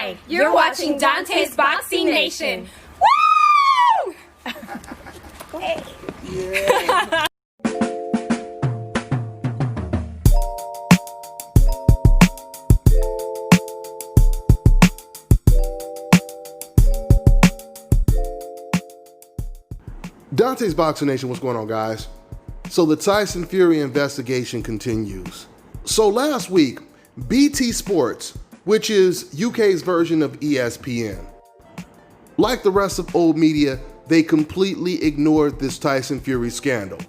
Hi, you're watching Dante's Boxing Nation. Woo! Hey. Yeah. Dante's Boxing Nation, what's going on, guys? So the Tyson Fury investigation continues. So last week, BT Sports, which is UK's version of ESPN, like the rest of old media, they completely ignored this Tyson Fury scandal.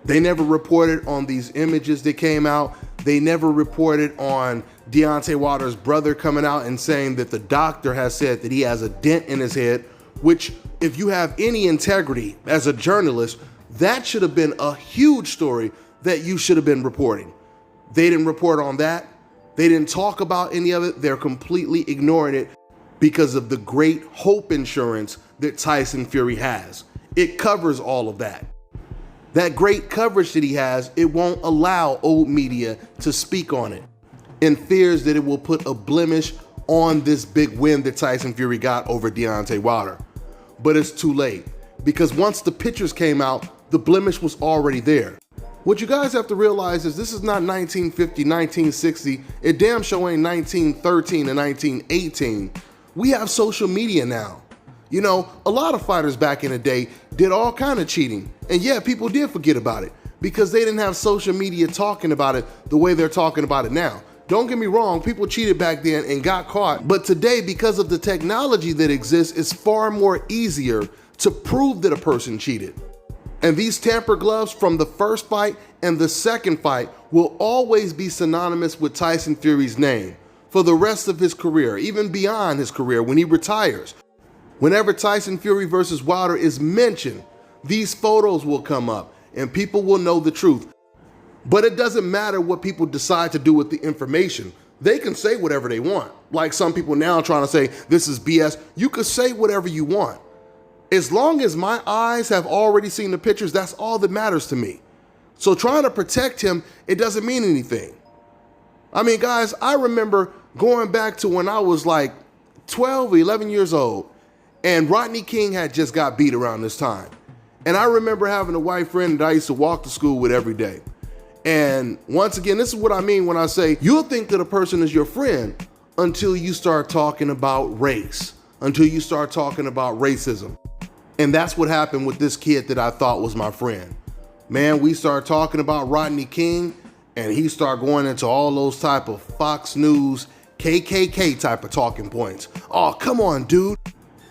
They never reported on these images that came out. They never reported on Deontay Wilder's brother coming out and saying that the doctor has said that he has a dent in his head, which, if you have any integrity as a journalist, that should have been a huge story that you should have been reporting. They didn't report on that. They didn't talk about any of it. They're completely ignoring it because of the great hope insurance that Tyson Fury has. It covers all of that. That great coverage that he has, it won't allow old media to speak on it, and fears that it will put a blemish on this big win that Tyson Fury got over Deontay Wilder. But it's too late, because once the pictures came out, the blemish was already there. What you guys have to realize is this is not 1950, 1960. It damn sure ain't 1913 and 1918. We have social media now. You know, a lot of fighters back in the day did all kind of cheating. And yeah, people did forget about it because they didn't have social media talking about it the way they're talking about it now. Don't get me wrong, people cheated back then and got caught. But today, because of the technology that exists, it's far more easier to prove that a person cheated. And these tamper gloves from the first fight and the second fight will always be synonymous with Tyson Fury's name for the rest of his career, even beyond his career when he retires. Whenever Tyson Fury versus Wilder is mentioned, these photos will come up and people will know the truth. But it doesn't matter what people decide to do with the information. They can say whatever they want. Like some people now trying to say this is BS. You could say whatever you want. As long as my eyes have already seen the pictures, that's all that matters to me. So trying to protect him, it doesn't mean anything. I mean, guys, I remember going back to when I was like 12 or 11 years old, and Rodney King had just got beat around this time. And I remember having a white friend that I used to walk to school with every day. And once again, this is what I mean when I say you'll think that a person is your friend until you start talking about race, until you start talking about racism. And that's what happened with this kid that I thought was my friend. Man, we started talking about Rodney King, and he started going into all those type of Fox News, KKK type of talking points. Oh, come on, dude.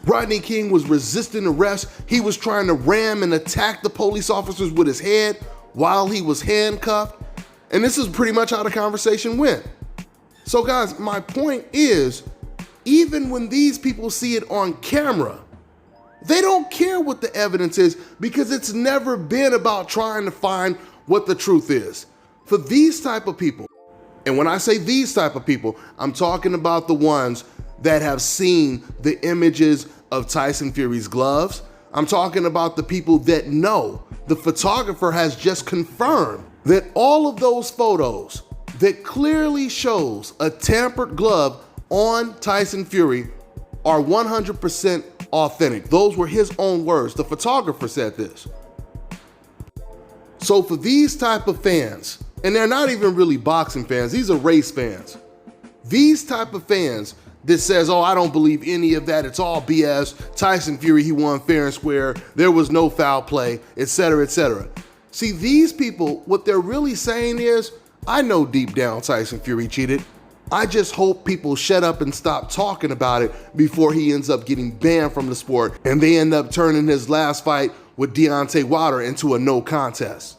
Rodney King was resisting arrest. He was trying to ram and attack the police officers with his head while he was handcuffed. And this is pretty much how the conversation went. So guys, my point is, even when these people see it on camera, they don't care what the evidence is because it's never been about trying to find what the truth is. For these type of people, and when I say these type of people, I'm talking about the ones that have seen the images of Tyson Fury's gloves. I'm talking about the people that know. The photographer has just confirmed that all of those photos that clearly shows a tampered glove on Tyson Fury are 100% authentic. Those were his own words. The photographer said this. So for these type of fans, and they're not even really boxing fans, these are race fans. These type of fans that says, oh, I don't believe any of that, it's all BS, Tyson Fury, he won fair and square, there was no foul play, etc., etc. See, these people, what they're really saying is, I know deep down Tyson Fury cheated. I just hope people shut up and stop talking about it before he ends up getting banned from the sport and they end up turning his last fight with Deontay Wilder into a no contest.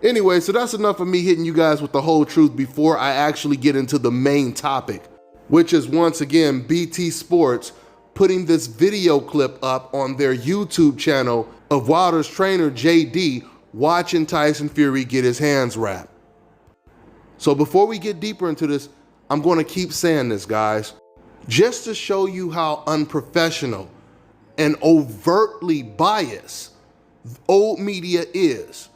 Anyway, so that's enough of me hitting you guys with the whole truth before I actually get into the main topic, which is once again BT Sports putting this video clip up on their YouTube channel of Wilder's trainer JD watching Tyson Fury get his hands wrapped. So before we get deeper into this, I'm going to keep saying this, guys, just to show you how unprofessional and overtly biased old media is.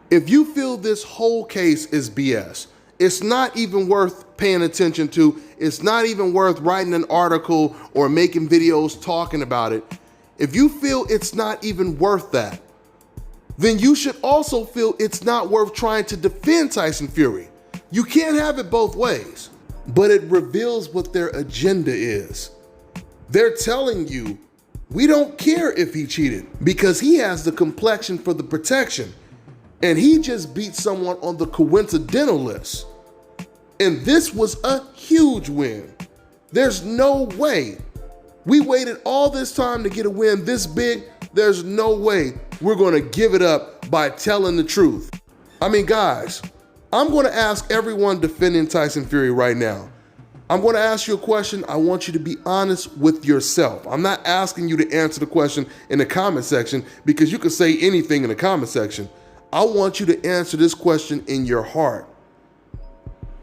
If you feel this whole case is BS, it's not even worth paying attention to. it's not even worth writing an article or making videos talking about it, if you feel it's not even worth that, then you should also feel it's not worth trying to defend Tyson Fury. You can't have it both ways. But it reveals what their agenda is. They're telling you, we don't care if he cheated because he has the complexion for the protection. And he just beat someone on the coincidental list. And this was a huge win. There's no way. We waited all this time to get a win this big. There's no way we're going to give it up by telling the truth. I mean, guys, I'm going to ask everyone defending Tyson Fury right now. I'm going to ask you a question. I want you to be honest with yourself. I'm not asking you to answer the question in the comment section because you can say anything in the comment section. I want you to answer this question in your heart.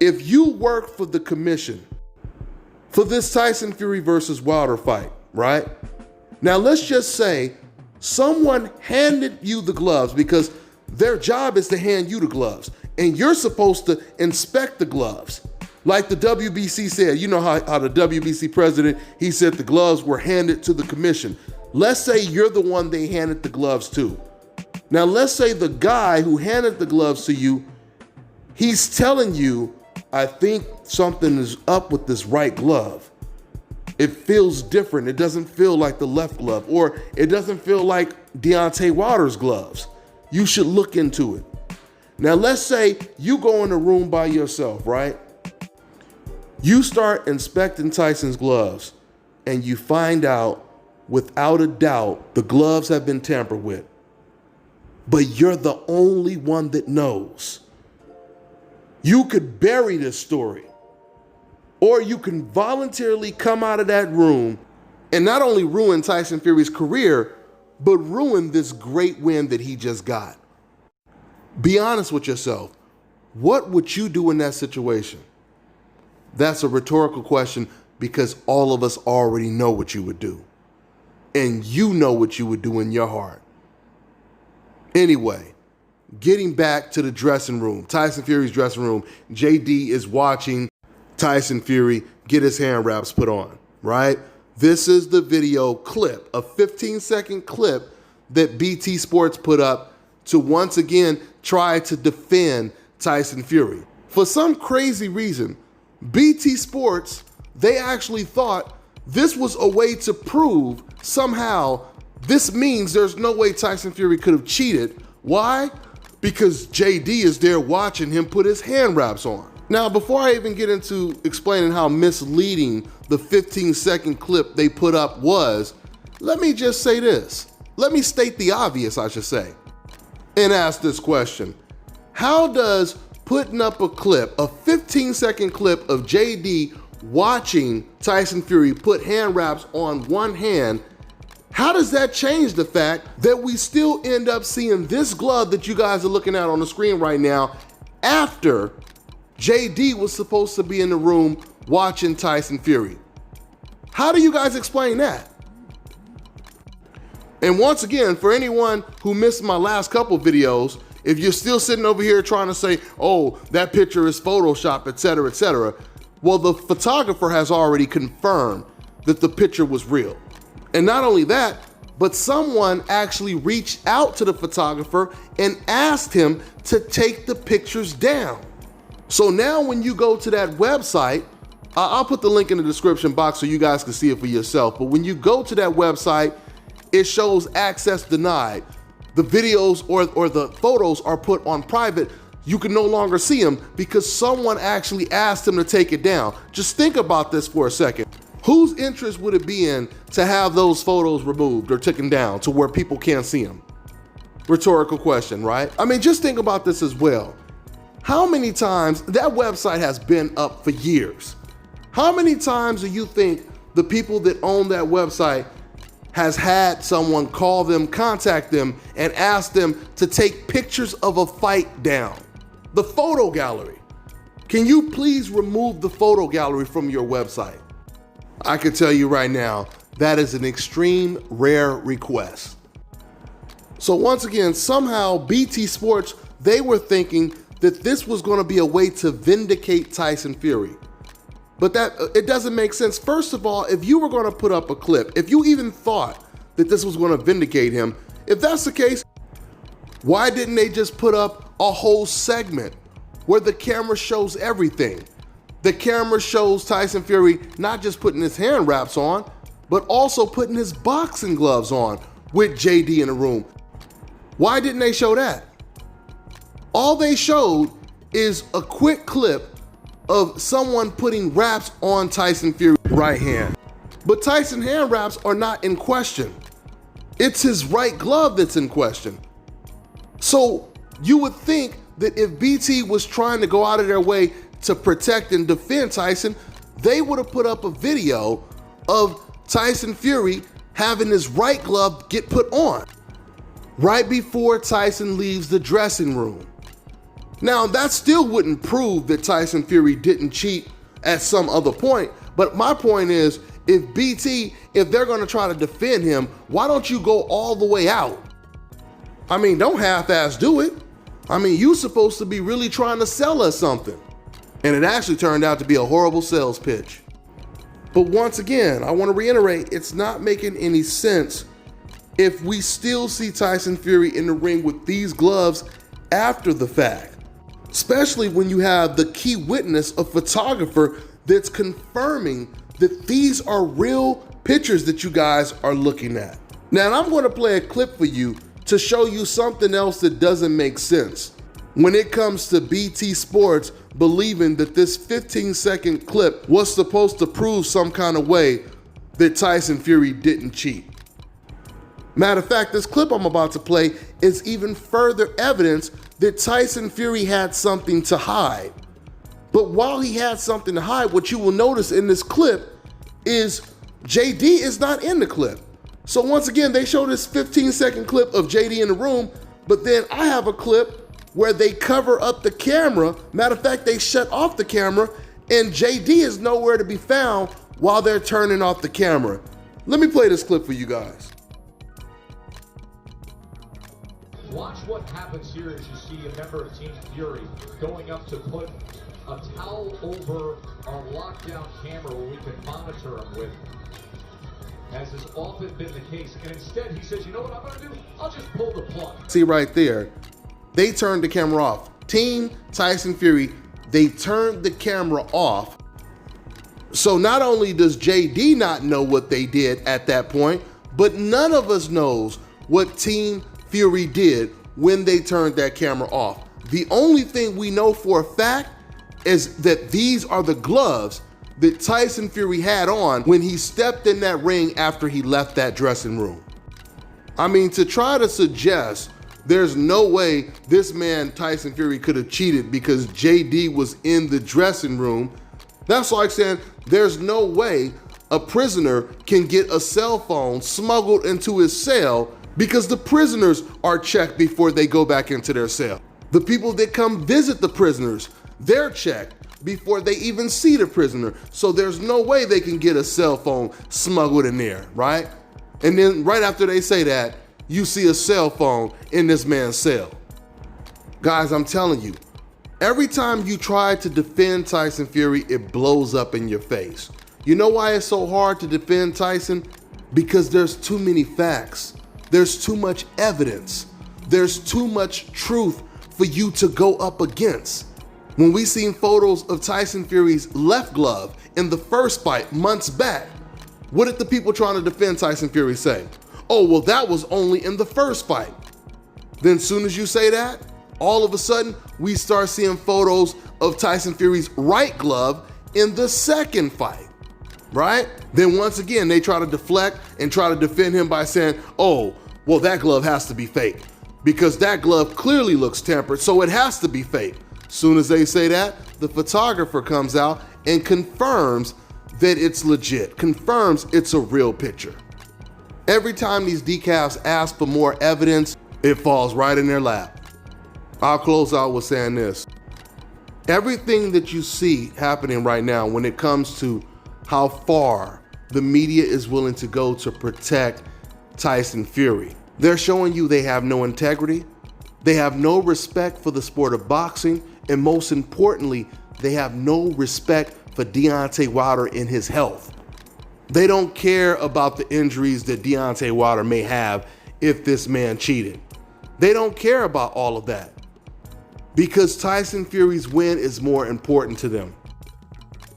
If you work for the commission for this Tyson Fury versus Wilder fight, right? Now let's just say someone handed you the gloves because their job is to hand you the gloves and you're supposed to inspect the gloves. Like the WBC said, you know how the WBC president, he said the gloves were handed to the commission. Let's say you're the one they handed the gloves to. Now let's say the guy who handed the gloves to you, he's telling you, I think something is up with this right glove. It feels different. It doesn't feel like the left glove, or it doesn't feel like Deontay Wilder's gloves. You should look into it. Now let's say you go in a room by yourself, right? You start inspecting Tyson's gloves and you find out without a doubt the gloves have been tampered with. But you're the only one that knows. You could bury this story, or you can voluntarily come out of that room and not only ruin Tyson Fury's career, but ruin this great win that he just got. Be honest with yourself. What would you do in that situation? That's a rhetorical question because all of us already know what you would do. And you know what you would do in your heart. Anyway, getting back to the dressing room, Tyson Fury's dressing room, JD is watching Tyson Fury get his hand wraps put on, right? This is the video clip, a 15-second clip that BT Sports put up to once again try to defend Tyson Fury. For some crazy reason, BT Sports, they actually thought this was a way to prove somehow this means there's no way Tyson Fury could have cheated. Why? Because JD is there watching him put his hand wraps on. Now, before I even get into explaining how misleading the 15-second clip they put up was, let me just say this. Let me state the obvious, I should say, and ask this question. How does putting up a clip, a 15-second clip of JD watching Tyson Fury put hand wraps on one hand, how does that change the fact that we still end up seeing this glove that you guys are looking at on the screen right now after JD was supposed to be in the room watching Tyson Fury? How do you guys explain that? And once again, for anyone who missed my last couple videos, if you're still sitting over here trying to say, oh, that picture is Photoshop, etc., well, the photographer has already confirmed that the picture was real. And not only that, but someone actually reached out to the photographer and asked him to take the pictures down. So now when you go to that website, I'll put the link in the description box so you guys can see it for yourself. But when you go to that website, it shows access denied. The videos or the photos are put on private. You can no longer see them because someone actually asked him to take it down. Just think about this for a second. Whose interest would it be in to have those photos removed or taken down to where people can't see them? Rhetorical question, right? I mean, just think about this as well. How many times, that website has been up for years. How many times do you think the people that own that website has had someone call them, contact them, and ask them to take pictures of a fight down? The photo gallery. Can you please remove the photo gallery from your website? I can tell you right now, that is an extreme rare request. So once again, somehow BT Sports, they were thinking that this was going to be a way to vindicate Tyson Fury. But it doesn't make sense. First of all, if you were going to put up a clip, if you even thought that this was going to vindicate him, if that's the case, why didn't they just put up a whole segment where the camera shows everything? The camera shows Tyson Fury not just putting his hand wraps on, but also putting his boxing gloves on with JD in the room. Why didn't they show that? All they showed is a quick clip of someone putting wraps on Tyson Fury's right hand. But Tyson hand wraps are not in question. It's his right glove that's in question. So you would think that if BT was trying to go out of their way to protect and defend Tyson, they would have put up a video of Tyson Fury having his right glove get put on right before Tyson leaves the dressing room. Now, that still wouldn't prove that Tyson Fury didn't cheat at some other point, but my point is, if they're gonna try to defend him, why don't you go all the way out? I mean, don't half-ass do it. I mean, you're supposed to be really trying to sell us something. And it actually turned out to be a horrible sales pitch. But once again, I want to reiterate, it's not making any sense if we still see Tyson Fury in the ring with these gloves after the fact. Especially when you have the key witness, a photographer, that's confirming that these are real pictures that you guys are looking at. Now, I'm going to play a clip for you to show you something else that doesn't make sense when it comes to BT Sports believing that this 15-second clip was supposed to prove some kind of way that Tyson Fury didn't cheat. Matter of fact, this clip I'm about to play is even further evidence that Tyson Fury had something to hide. But while he had something to hide, what you will notice in this clip is JD is not in the clip. So once again, they show this 15-second clip of JD in the room, but then I have a clip where they cover up the camera. Matter of fact, they shut off the camera and JD is nowhere to be found while they're turning off the camera. Let me play this clip for you guys. Watch what happens here as you see a member of Team Fury going up to put a towel over our lockdown camera where we can monitor him with, as has often been the case. And instead he says, you know what I'm gonna do? I'll just pull the plug. See right there, they turned the camera off. Team Tyson Fury, they turned the camera off. So not only does JD not know what they did at that point, but none of us knows what Team Fury did when they turned that camera off. The only thing we know for a fact is that these are the gloves that Tyson Fury had on when he stepped in that ring after he left that dressing room. I mean, to try to suggest there's no way this man Tyson Fury could have cheated because JD was in the dressing room, that's like saying there's no way a prisoner can get a cell phone smuggled into his cell because the prisoners are checked before they go back into their cell. The people that come visit the prisoners, they're checked before they even see the prisoner. So there's no way they can get a cell phone smuggled in there, right? And then right after they say that, you see a cell phone in this man's cell. Guys, I'm telling you, every time you try to defend Tyson Fury, it blows up in your face. You know why it's so hard to defend Tyson? Because there's too many facts. There's too much evidence. There's too much truth for you to go up against. When we seen photos of Tyson Fury's left glove in the first fight months back, what did the people trying to defend Tyson Fury say? Oh, well, that was only in the first fight. Then soon as you say that, all of a sudden, we start seeing photos of Tyson Fury's right glove in the second fight, right? Then once again, they try to deflect and try to defend him by saying, oh, well, that glove has to be fake because that glove clearly looks tempered, so it has to be fake. Soon as they say that, the photographer comes out and confirms that it's legit, confirms it's a real picture. Every time these decals ask for more evidence, it falls right in their lap. I'll close out with saying this. Everything that you see happening right now when it comes to how far the media is willing to go to protect Tyson Fury, they're showing you they have no integrity, they have no respect for the sport of boxing, and most importantly, they have no respect for Deontay Wilder in his health. They don't care about the injuries that Deontay Wilder may have if this man cheated. They don't care about all of that because Tyson Fury's win is more important to them.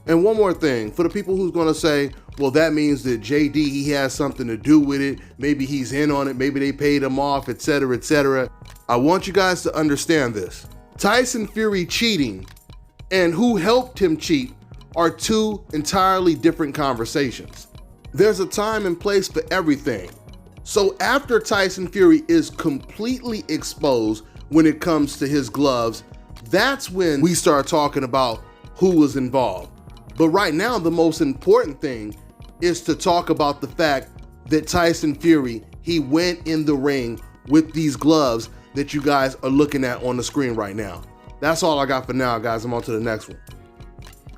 And one more thing, for the people who's gonna say, well, that means that JD, he has something to do with it. Maybe he's in on it. Maybe they paid him off, etc., etc. I want you guys to understand this. Tyson Fury cheating and who helped him cheat are two entirely different conversations. There's a time and place for everything. So after Tyson Fury is completely exposed when it comes to his gloves, that's when we start talking about who was involved. But right now, the most important thing is to talk about the fact that Tyson Fury, he went in the ring with these gloves that you guys are looking at on the screen right now. That's all I got for now, guys. I'm on to the next one.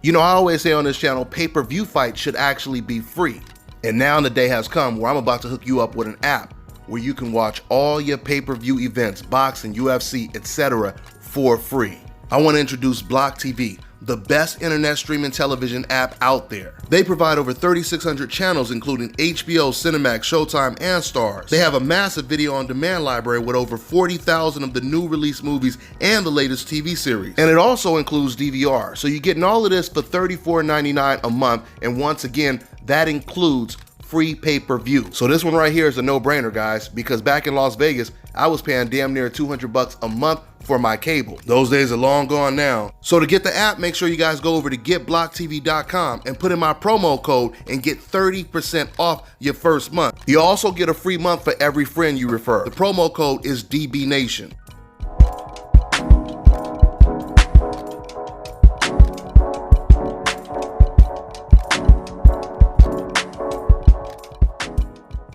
You know, I always say on this channel, pay-per-view fights should actually be free. And now the day has come where I'm about to hook you up with an app where you can watch all your pay-per-view events, boxing, UFC, etc. for free. I want to introduce Block TV, the best internet streaming television app out there. They provide over 3,600 channels, including HBO, Cinemax, Showtime, and Starz. They have a massive video on demand library with over 40,000 of the new release movies and the latest TV series. And it also includes DVR. So you're getting all of this for $34.99 a month. And once again, that includes free pay-per-view. So this one right here is a no-brainer, guys, because back in Las Vegas, I was paying damn near $200 a month for my cable. Those days are long gone now. So to get the app, make sure you guys go over to getblocktv.com and put in my promo code and get 30% off your first month. You also get a free month for every friend you refer. The promo code is DBNation.